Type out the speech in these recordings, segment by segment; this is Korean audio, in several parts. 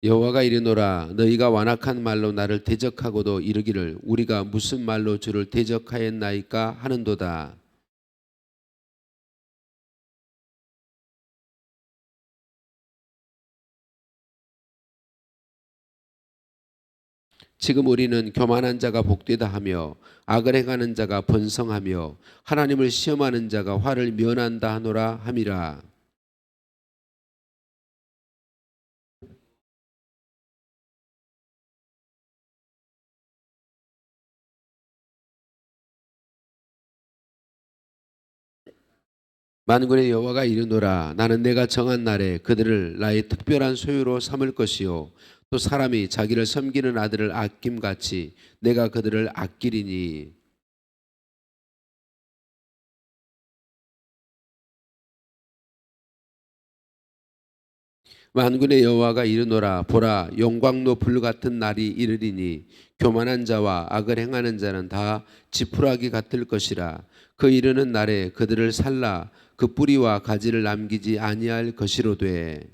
여호와가 이르노라 너희가 완악한 말로 나를 대적하고도 이르기를 우리가 무슨 말로 주를 대적하였나이까 하는도다. 지금 우리는 교만한 자가 복되다 하며 악을 행하는 자가 번성하며 하나님을 시험하는 자가 화를 면한다 하노라 함이라. 만군의 여호와가 이르노라 나는 내가 정한 날에 그들을 나의 특별한 소유로 삼을 것이요 또 사람이 자기를 섬기는 아들을 아낌같이 내가 그들을 아끼리니. 만군의 여호와가 이르노라 보라 영광로 불 같은 날이 이르리니 교만한 자와 악을 행하는 자는 다 지푸라기 같을 것이라. 그 이르는 날에 그들을 살라 그 뿌리와 가지를 남기지 아니할 것이로되.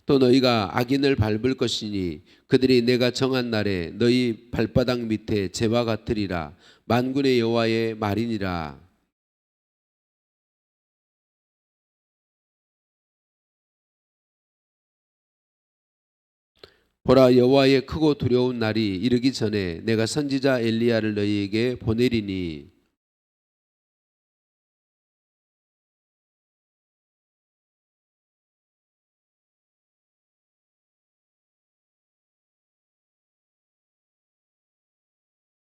또 너희가 악인을 밟을 것이니 그들이 내가 정한 날에 너희 발바닥 밑에 재와 같으리라. 만군의 여호와의 말이니라. 보라 여호와의 크고 두려운 날이 이르기 전에 내가 선지자 엘리야를 너희에게 보내리니.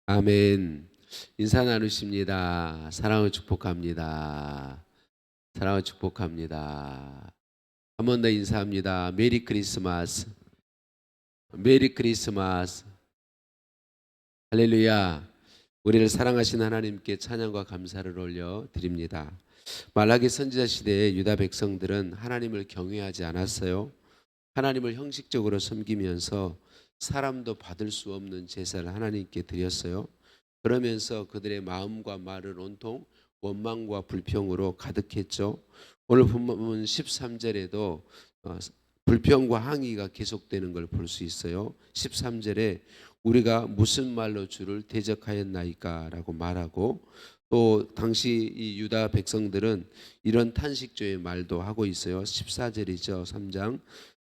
아멘. 인사 나누십니다. 사랑을 축복합니다. 사랑을 축복합니다. 한 번 더 인사합니다. 메리 크리스마스. 메리 크리스마스. 할렐루야. 우리를 사랑하신 하나님께 찬양과 감사를 올려 드립니다. 말라기 선지자 시대의 유다 백성들은 하나님을 경외하지 않았어요. 하나님을 형식적으로 섬기면서 사람도 받을 수 없는 제사를 하나님께 드렸어요. 그러면서 그들의 마음과 말은 온통 원망과 불평으로 가득했죠. 오늘 본문 13절에도 불평과 항의가 계속되는 걸 볼 수 있어요. 13절에 우리가 무슨 말로 주를 대적하였나이까 라고 말하고 또 당시 이 유다 백성들은 이런 탄식조의 말도 하고 있어요. 14절이죠. 3장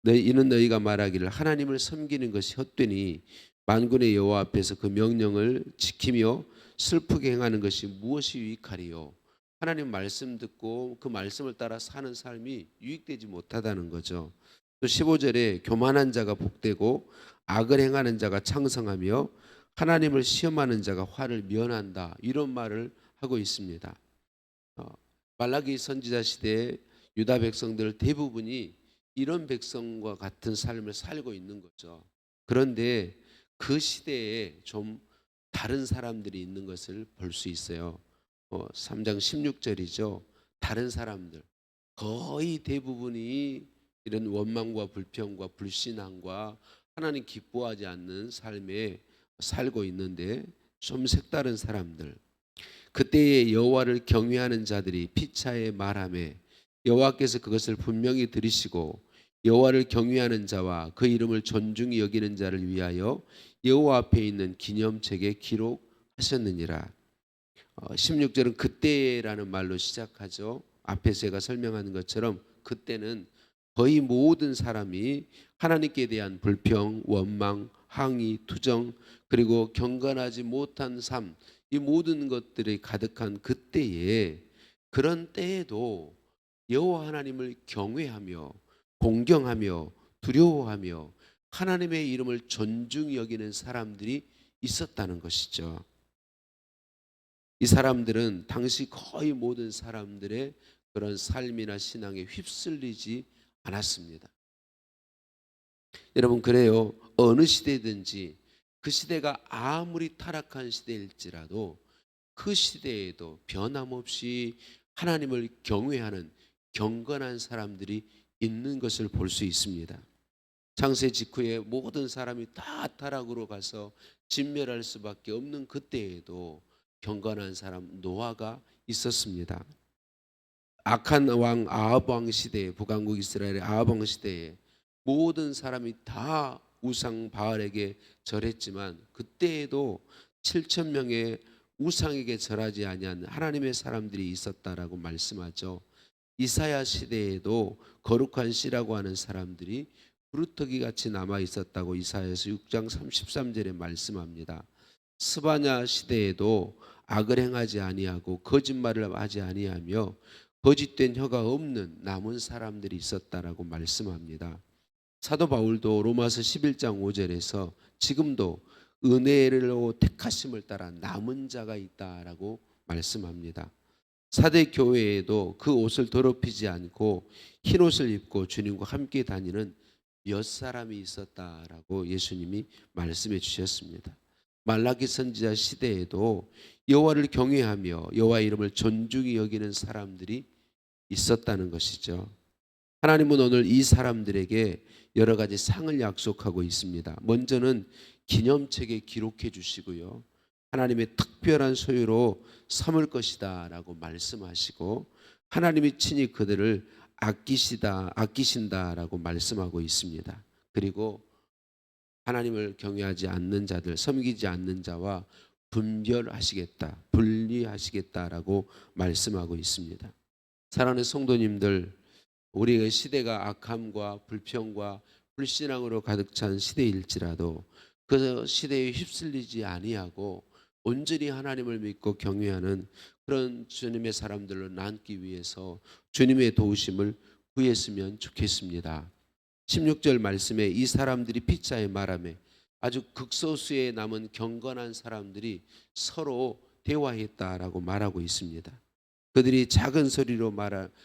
이는 너희가 말하기를 하나님을 섬기는 것이 헛되니 만군의 여호와 앞에서 그 명령을 지키며 슬프게 행하는 것이 무엇이 유익하리요. 하나님 말씀 듣고 그 말씀을 따라 사는 삶이 유익되지 못하다는 거죠. 또 15절에 교만한 자가 복되고 악을 행하는 자가 창성하며 하나님을 시험하는 자가 화를 면한다 이런 말을 하고 있습니다. 말라기 선지자 시대에 유다 백성들 대부분이 이런 백성과 같은 삶을 살고 있는 거죠. 그런데 그 시대에 좀 다른 사람들이 있는 것을 볼 수 있어요. 3장 16절이죠. 다른 사람들 거의 대부분이 이런 원망과 불평과 불신앙과 하나님 기뻐하지 않는 삶에 살고 있는데 좀 색다른 사람들 그때의 여호와를 경외하는 자들이 피차에 말하매 여호와께서 그것을 분명히 들으시고 여호와를 경외하는 자와 그 이름을 존중히 여기는 자를 위하여 여호와 앞에 있는 기념책에 기록하셨느니라. 16절은 그때라는 말로 시작하죠. 앞에서 제가 설명하는 것처럼 그때는 거의 모든 사람이 하나님께 대한 불평, 원망, 항의, 투정 그리고 경건하지 못한 삶 이 모든 것들이 가득한 그때에 그런 때에도 여호와 하나님을 경외하며 공경하며 두려워하며 하나님의 이름을 존중히 여기는 사람들이 있었다는 것이죠. 이 사람들은 당시 거의 모든 사람들의 그런 삶이나 신앙에 휩쓸리지 않았습니다. 여러분 그래요. 어느 시대든지 그 시대가 아무리 타락한 시대일지라도 그 시대에도 변함없이 하나님을 경외하는 경건한 사람들이 있는 것을 볼 수 있습니다. 창세 직후에 모든 사람이 다 타락으로 가서 진멸할 수밖에 없는 그때에도 경건한 사람 노아가 있었습니다. 악한 왕 아합 왕 시대에, 북왕국 이스라엘의 아합 왕 시대에 모든 사람이 다 우상 바알에게 절했지만 그때에도 7천 명의 우상에게 절하지 아니한 하나님의 사람들이 있었다라고 말씀하죠. 이사야 시대에도 거룩한 씨라고 하는 사람들이 부르터기 같이 남아 있었다고 이사야서 6장 33절에 말씀합니다. 스바냐 시대에도 악을 행하지 아니하고 거짓말을 하지 아니하며 거짓된 혀가 없는 남은 사람들이 있었다라고 말씀합니다. 사도 바울도 로마서 11장 5절에서 지금도 은혜로 택하심을 따라 남은 자가 있다라고 말씀합니다. 사대 교회에도 그 옷을 더럽히지 않고 흰 옷을 입고 주님과 함께 다니는 몇 사람이 있었다라고 예수님이 말씀해 주셨습니다. 말라기 선지자 시대에도 여호와를 경외하며 여호와 이름을 존중히 여기는 사람들이 있었다는 것이죠. 하나님은 오늘 이 사람들에게 여러 가지 상을 약속하고 있습니다. 먼저는 기념책에 기록해 주시고요. 하나님의 특별한 소유로 삼을 것이다 라고 말씀하시고 하나님이 친히 그들을 아끼신다라고 말씀하고 있습니다. 그리고 하나님을 경외하지 않는 자들, 섬기지 않는 자와 분리하시겠다라고 말씀하고 있습니다. 사랑하는 성도님들, 우리의 시대가 악함과 불평과 불신앙으로 가득 찬 시대일지라도 그 시대에 휩쓸리지 아니하고 온전히 하나님을 믿고 경외하는 그런 주님의 사람들로 남기 위해서 주님의 도우심을 구했으면 좋겠습니다. 16절 말씀에 이 사람들이 피자에 말하며 아주 극소수에 남은 경건한 사람들이 서로 대화했다라고 말하고 있습니다. 그들이 작은 소리로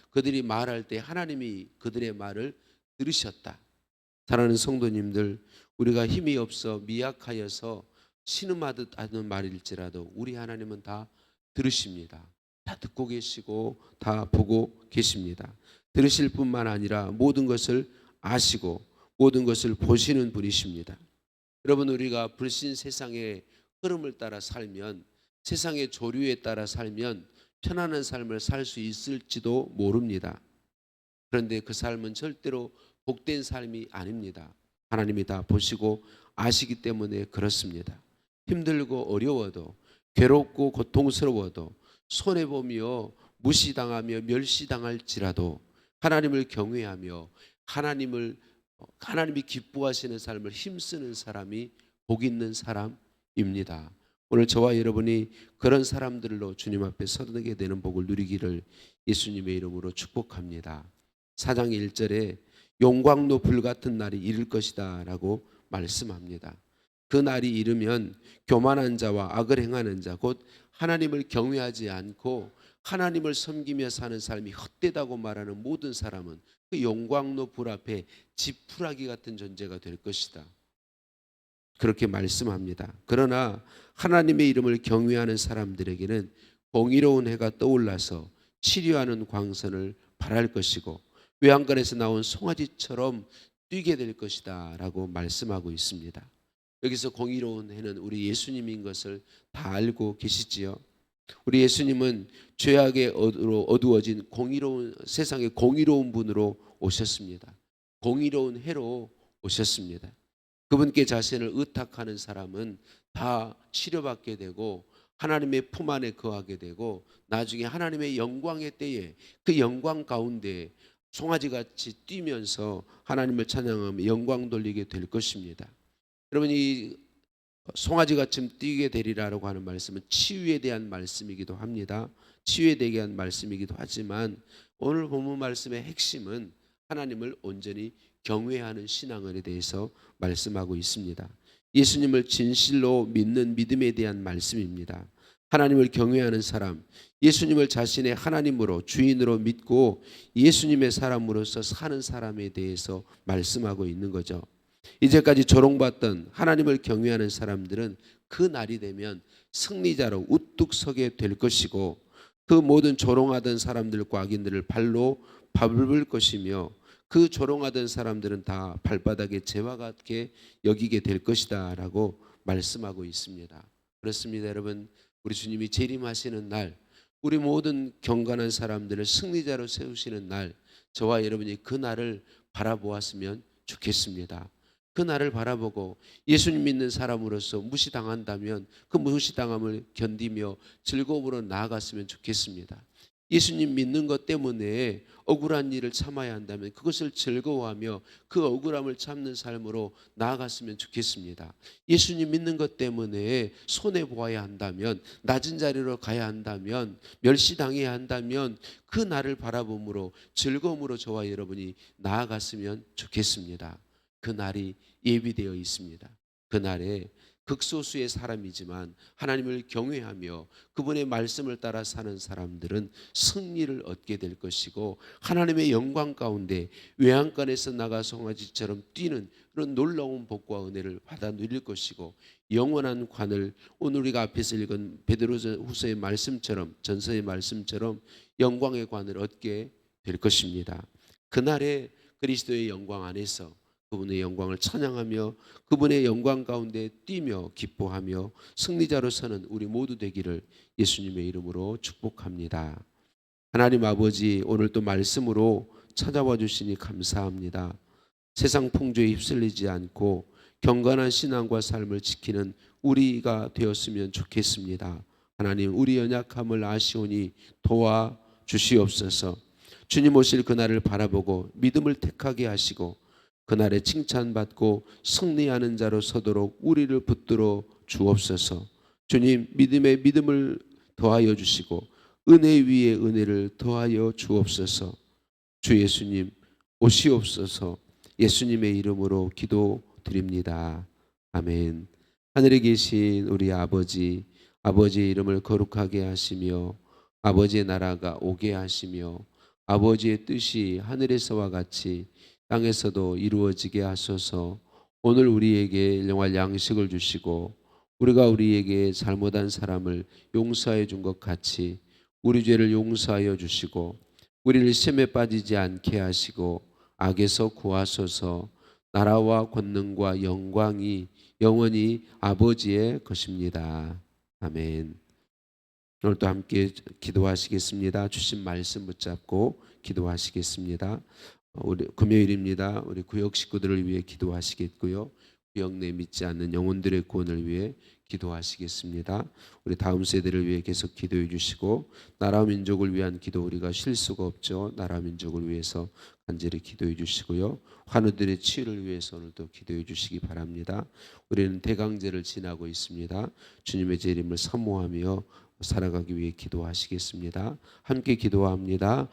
그들이 말할 때 하나님이 그들의 말을 들으셨다. 사랑하는 성도님들, 우리가 힘이 없어 미약하여서 신음하듯 하는 말일지라도 우리 하나님은 다 들으십니다. 다 듣고 계시고 다 보고 계십니다. 들으실 뿐만 아니라 모든 것을 아시고 모든 것을 보시는 분이십니다. 여러분, 우리가 불신 세상의 흐름을 따라 살면, 세상의 조류에 따라 살면 편안한 삶을 살 수 있을지도 모릅니다. 그런데 그 삶은 절대로 복된 삶이 아닙니다. 하나님이 다 보시고 아시기 때문에 그렇습니다. 힘들고 어려워도, 괴롭고 고통스러워도, 손해보며 무시당하며 멸시당할지라도 하나님을 경외하며 하나님이 기뻐하시는 삶을 힘쓰는 사람이 복 있는 사람입니다. 오늘 저와 여러분이 그런 사람들로 주님 앞에 서게 되는 복을 누리기를 예수님의 이름으로 축복합니다. 4장 1절에 용광로 불같은 날이 이를 것이다 라고 말씀합니다. 그 날이 이르면 교만한 자와 악을 행하는 자, 곧 하나님을 경외하지 않고 하나님을 섬기며 사는 삶이 헛되다고 말하는 모든 사람은 그 용광로 불 앞에 지푸라기 같은 존재가 될 것이다, 그렇게 말씀합니다. 그러나 하나님의 이름을 경외하는 사람들에게는 공의로운 해가 떠올라서 치료하는 광선을 발할 것이고 외양간에서 나온 송아지처럼 뛰게 될 것이다 라고 말씀하고 있습니다. 여기서 공의로운 해는 우리 예수님인 것을 다 알고 계시지요. 우리 예수님은 죄악의 어두워진 세상의 공의로운 분으로 오셨습니다. 공의로운 해로 오셨습니다. 그분께 자신을 의탁하는 사람은 다 치료받게 되고 하나님의 품 안에 거하게 되고 나중에 하나님의 영광의 때에 그 영광 가운데 송아지같이 뛰면서 하나님을 찬양하며 영광 돌리게 될 것입니다. 여러분, 이 송아지같이 뛰게 되리라고 하는 말씀은 치유에 대한 말씀이기도 합니다. 치유에 대한 말씀이기도 하지만 오늘 본문 말씀의 핵심은 하나님을 온전히 경외하는 신앙에 대해서 말씀하고 있습니다. 예수님을 진실로 믿는 믿음에 대한 말씀입니다. 하나님을 경외하는 사람, 예수님을 자신의 하나님으로 주인으로 믿고 예수님의 사람으로서 사는 사람에 대해서 말씀하고 있는 거죠. 이제까지 조롱받던 하나님을 경외하는 사람들은 그 날이 되면 승리자로 우뚝 서게 될 것이고 그 모든 조롱하던 사람들과 악인들을 발로 밟을 것이며 그 조롱하던 사람들은 다 발바닥에 재와 같게 여기게 될 것이다 라고 말씀하고 있습니다. 그렇습니다. 여러분, 우리 주님이 재림하시는 날, 우리 모든 경건한 사람들을 승리자로 세우시는 날, 저와 여러분이 그 날을 바라보았으면 좋겠습니다. 그 날을 바라보고 예수님 믿는 사람으로서 무시당한다면 그 무시당함을 견디며 즐거움으로 나아갔으면 좋겠습니다. 예수님 믿는 것 때문에 억울한 일을 참아야 한다면 그것을 즐거워하며 그 억울함을 참는 삶으로 나아갔으면 좋겠습니다. 예수님 믿는 것 때문에 손해보아야 한다면, 낮은 자리로 가야 한다면, 멸시당해야 한다면 그 날을 바라봄으로 즐거움으로 저와 여러분이 나아갔으면 좋겠습니다. 그 날이 예비되어 있습니다. 그 날에 극소수의 사람이지만 하나님을 경외하며 그분의 말씀을 따라 사는 사람들은 승리를 얻게 될 것이고, 하나님의 영광 가운데 외양간에서 나가 송아지처럼 뛰는 그런 놀라운 복과 은혜를 받아 누릴 것이고, 영원한 관을 오늘 우리가 앞에서 읽은 베드로후서의 말씀처럼, 전서의 말씀처럼 영광의 관을 얻게 될 것입니다. 그날에 그리스도의 영광 안에서 그분의 영광을 찬양하며 그분의 영광 가운데 뛰며 기뻐하며 승리자로 서는 우리 모두 되기를 예수님의 이름으로 축복합니다. 하나님 아버지, 오늘 또 말씀으로 찾아와 주시니 감사합니다. 세상 풍조에 휩쓸리지 않고 경건한 신앙과 삶을 지키는 우리가 되었으면 좋겠습니다. 하나님, 우리 연약함을 아시오니 도와 주시옵소서. 주님 오실 그날을 바라보고 믿음을 택하게 하시고 그날에 칭찬받고 승리하는 자로 서도록 우리를 붙들어 주옵소서. 주님, 믿음에 믿음을 더하여 주시고 은혜 위에 은혜를 더하여 주옵소서. 주 예수님 오시옵소서. 예수님의 이름으로 기도드립니다. 아멘. 하늘에 계신 우리 아버지, 아버지의 이름을 거룩하게 하시며 아버지의 나라가 오게 하시며 아버지의 뜻이 하늘에서와 같이 땅에서도 이루어지게 하소서. 오늘 우리에게 일용할 양식을 주시고 우리가 우리에게 잘못한 사람을 용서해 준 것 같이 우리 죄를 용서하여 주시고 우리를 시험에 빠지지 않게 하시고 악에서 구하소서. 나라와 권능과 영광이 영원히 아버지의 것입니다. 아멘. 오늘도 함께 기도하시겠습니다. 주신 말씀 붙잡고 기도하시겠습니다. 우리 금요일입니다. 우리 구역 식구들을 위해 기도하시겠고요. 구역 내 믿지 않는 영혼들의 구원을 위해 기도하시겠습니다. 우리 다음 세대를 위해 계속 기도해 주시고, 나라 민족을 위한 기도 우리가 쉴 수가 없죠. 나라 민족을 위해서 간절히 기도해 주시고요. 환우들의 치유를 위해서 오늘도 기도해 주시기 바랍니다. 우리는 대강제를 지나고 있습니다. 주님의 재림을 사모하며 살아가기 위해 기도하시겠습니다. 함께 기도합니다.